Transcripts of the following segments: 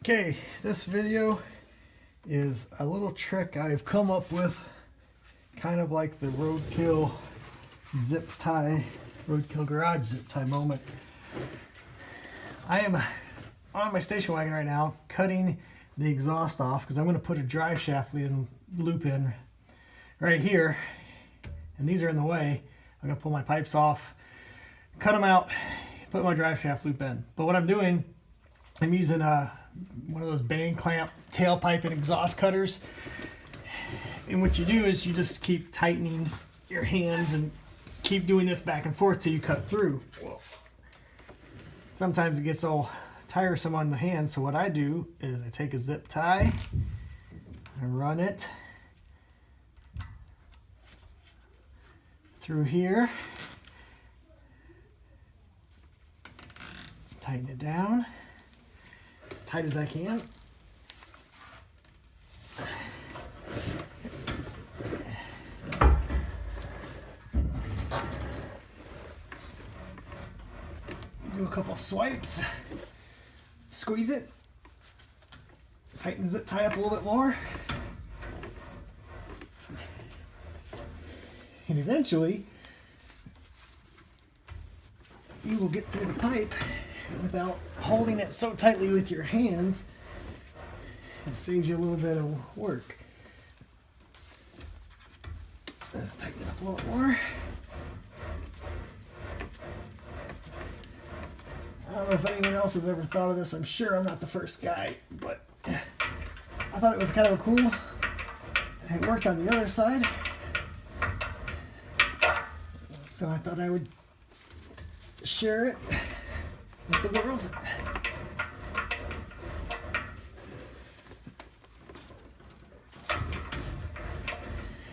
Okay, this video is a little trick I've come up with, kind of like the roadkill zip tie, roadkill garage zip tie moment. I am on my station wagon right now cutting the exhaust off because I'm going to put a drive shaft loop in right here, and these are in the way. I'm going to pull my pipes off, cut them out, put my drive shaft loop in. But what I'm doing, I'm using one of those band clamp tailpipe and exhaust cutters. And what you do is you just keep tightening your hands and keep doing this back and forth till you cut through. Whoa. Sometimes it gets all tiresome on the hands, so what I do is I take a zip tie and run it through here, tighten it down as tight as I can. Do a couple swipes, squeeze it, tighten the zip tie up a little bit more, and eventually you will get through the pipe without holding it so tightly with your hands. It saves you a little bit of work. Tighten it up a little more. I don't know if anyone else has ever thought of this. I'm sure I'm not the first guy, but I thought it was kind of cool. It worked on the other side, so I thought I would share it with the world.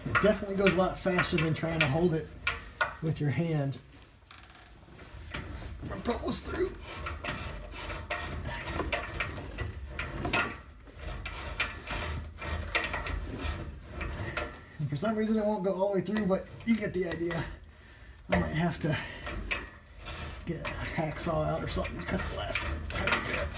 It definitely goes a lot faster than trying to hold it with your hand. I'm gonna pull this through. And for some reason it won't go all the way through, but you get the idea. I might have to get a hacksaw out or something to cut the last tiny bit.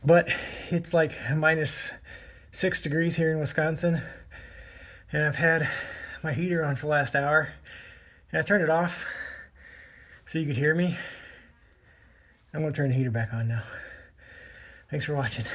But it's like -6 degrees here in Wisconsin, and I've had my heater on for the last hour, and I turned it off so you could hear me. I'm going to turn the heater back on now. Thanks for watching.